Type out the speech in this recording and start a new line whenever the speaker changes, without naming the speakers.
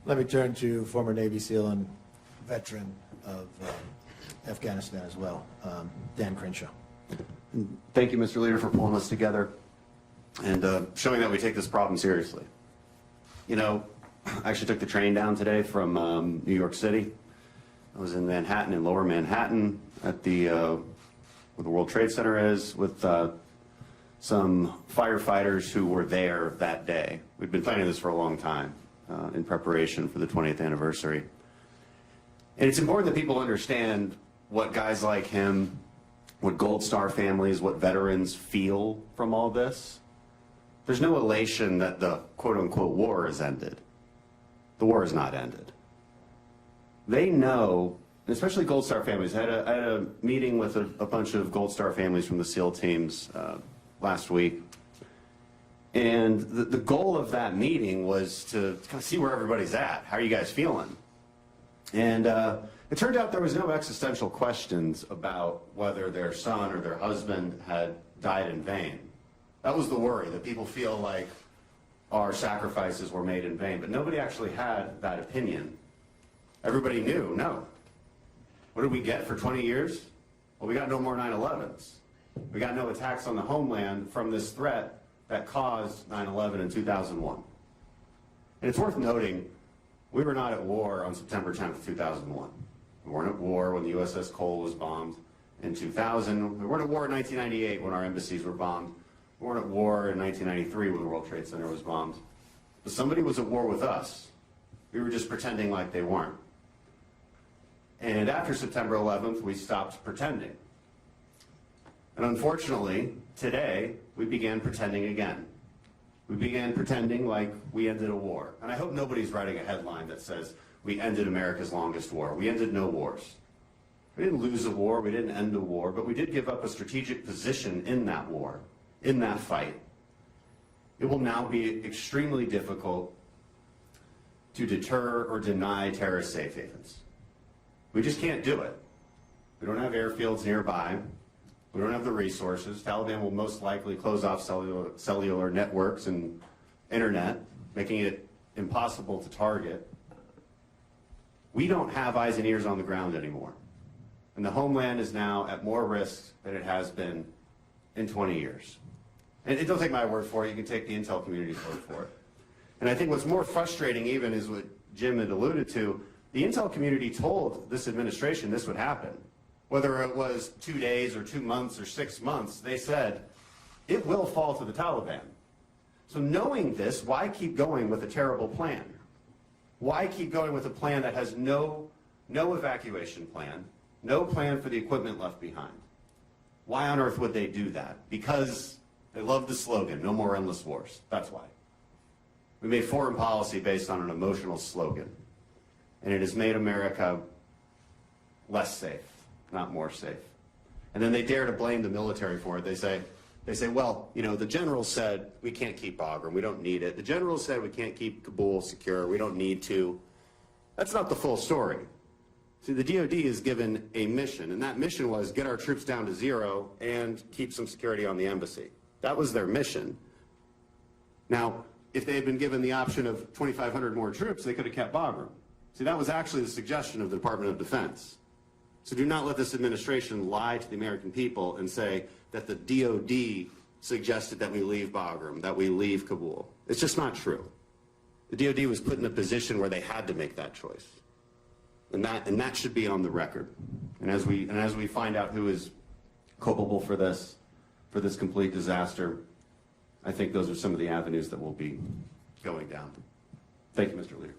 Let me turn to former Navy SEAL and veteran of Afghanistan as well, Dan Crenshaw.
Thank you, Mr. Leader, for pulling us together and showing that we take this problem seriously. You know, I actually took the train down today from New York City. I was in Manhattan, in lower Manhattan, at the where the World Trade Center is, with some firefighters who were there that day. We'd been planning this for a long time in preparation for the 20th anniversary. And it's important that people understand what guys like him, what Gold Star families, what veterans feel from all this. There's no elation that the quote-unquote war has ended. The war has not ended. They know, especially Gold Star families. I had a meeting with a bunch of Gold Star families from the SEAL teams last week. And the goal of that meeting was to kind of see where everybody's at. How are you guys feeling? And it turned out there was no existential questions about whether their son or their husband had died in vain. That was the worry, that people feel like our sacrifices were made in vain. But nobody actually had that opinion. Everybody knew, no. What did we get for 20 years? Well, we got no more 9/11s. We got no attacks on the homeland from this threat that caused 9/11 in 2001. And it's worth noting, we were not at war on September 10th, 2001. We weren't at war when the USS Cole was bombed in 2000. We weren't at war in 1998 when our embassies were bombed. We weren't at war in 1993 when the World Trade Center was bombed. But somebody was at war with us. We were just pretending like they weren't. And after September 11th, we stopped pretending. And unfortunately, today, we began pretending again. We began pretending like we ended a war. And I hope nobody's writing a headline that says, we ended America's longest war. We ended no wars. We didn't lose a war, we didn't end a war, but we did give up a strategic position in that war, in that fight. It will now be extremely difficult to deter or deny terrorist safe havens. We just can't do it. We don't have airfields nearby. We don't have the resources. Taliban will most likely close off cellular networks and internet, making it impossible to target. We don't have eyes and ears on the ground anymore. And the homeland is now at more risk than it has been in 20 years. And don't take my word for it, you can take the intel community's word for it. And I think what's more frustrating even is what Jim had alluded to. The intel community told this administration this would happen. Whether it was 2 days or 2 months or 6 months, they said, it will fall to the Taliban. So knowing this, why keep going with a terrible plan? Why keep going with a plan that has no evacuation plan, no plan for the equipment left behind? Why on earth would they do that? Because they love the slogan, no more endless wars. That's why. We made foreign policy based on an emotional slogan. And it has made America less safe, not more safe. And then they dare to blame the military for it. They say, well, you know, the general said we can't keep Bagram, we don't need it. The general said we can't keep Kabul secure, we don't need to. That's not the full story. See, the DOD is given a mission, and that mission was get our troops down to 0 and keep some security on the embassy. That was their mission. Now, if they had been given the option of 2,500 more troops, they could have kept Bagram. See, that was actually the suggestion of the Department of Defense. So do not let this administration lie to the American people and say that the DOD suggested that we leave Bagram, that we leave Kabul. It's just not true. The DOD was put in a position where they had to make that choice. And that should be on the record. And as we find out who is culpable for this complete disaster, I think those are some of the avenues that we'll be going down. Thank you, Mr. Leader.